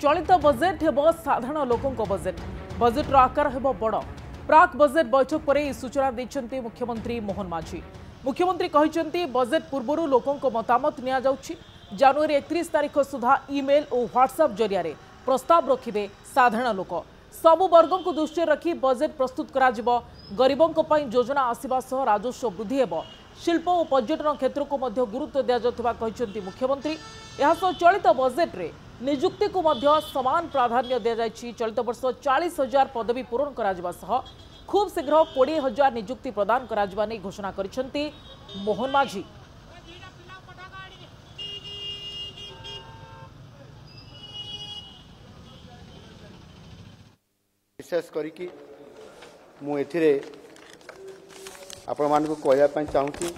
चलित बजेट हेब साधारण लोकों बजेट बजेट्र आकार हेब बड़ प्राक बजेट बैठक पर सूचना देते मुख्यमंत्री मोहन माझी। मुख्यमंत्री कहते बजेट पूर्व लोकों मतामत नि जनवरी 31 तारीख सुधा इमेल और व्हाट्सएप जरिया प्रस्ताव रखिबे साधारण लोक सबु वर्गों को दृष्टि रखी बजेट प्रस्तुत करा जिवो। गरीबों योजना आसिबा सह राजस्व वृद्धि हेब। शिल्प और पर्यटन क्षेत्र को मध्य गुरुत्व दिया जाउथबा कहते मुख्यमंत्री। यह चलित बजेट रे निजुक्ति को मध्य समान प्राधान्य दिया जायछि। चलित वर्ष 40,000 पदवी पूरण करा जिबा सह खूब शीघ्र 20,000 निजुक्ति प्रदान करा जिबा नै घोषणा करिसेंती मोहन माझी। विशेष करिकी मु एथिरे आपण मानकु कहया पई चाहूची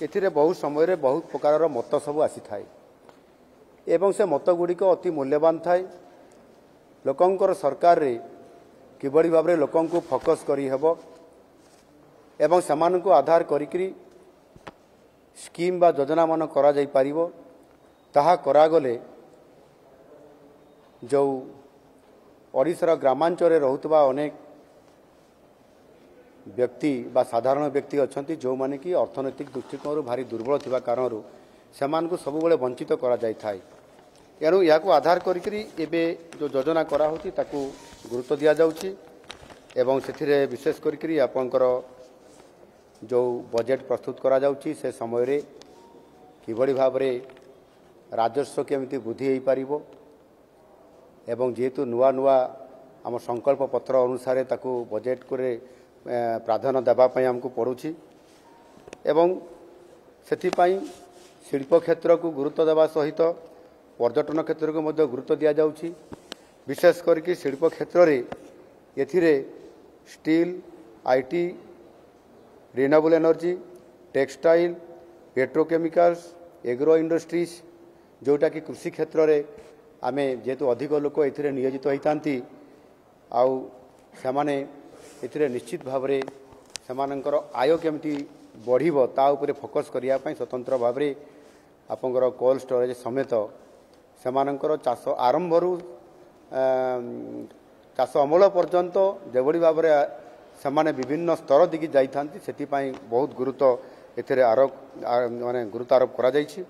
एथिरे बहुत समय रे बहुत प्रकार मत सब आसी थाए एवं से मत गुड़िक अति मूल्यवान थाए। लोकंकर सरकार रे किबड़ी भाव रे लोकं को फोकस करी हेबो एवं समान को आधार करिकरी स्कीम बा योजना मान करा जाई परिबो ताहा करा गले जो ओडिशार ग्रामांचल रहुतबा अनेक व्यक्ति बा साधारण व्यक्ति अच्छी जो माने कि अर्थनैतिक दृष्टिकोण भारी दुर्बल थिबा कारणरू सेमान को सबुबले वंचित करा जाय थाए। एणु या आधार करिकरी एबे जो योजना करा होती ताकू गुरुत्व दिया जाउची एवं सेथिरे विशेष करिकरी आपनकर जो बजेट प्रस्तुत करा जाउची से समय रे किबड़ी भाव रे राजस्व केमिति वृद्धि होई पारिबो एवं जेहेतु नुआ नुआ आम संकल्प पत्र अनुसार ताकू बजेट को प्राधान्य देवाई आमको पड़ुछि एवं सेथिपाई शिल्प क्षेत्र को गुरुत्व देवा सहित पर्यटन क्षेत्र को मध्य गुरुत्व दिया जाउछि। विशेष करके शिल्प क्षेत्र रे एथिरे steel IT renewable energy textile petrochemicals agro industries जोटा कि कृषि क्षेत्र रे आमे जेहेतु अधिक लोक एथिरे नियोजित होइतांती आउ सेमाने एथिरे निश्चित भाव रे सेमानंकर आय केमिति बढ़िबो ता उपरे फोकस करिया पई स्वतंत्र भाव रे आपनकर कोल्ड स्टोरेज समेत सेमानंकर चाष आरंभरू चाष अमल पर्यंत जेबड़ी भाव रे सेमाने विभिन्न स्तर दिगी जाइथांती सेति पई बहुत गुरुत्व एथिरे आरोप माने गुरुत्व आरोप करा जाइछि।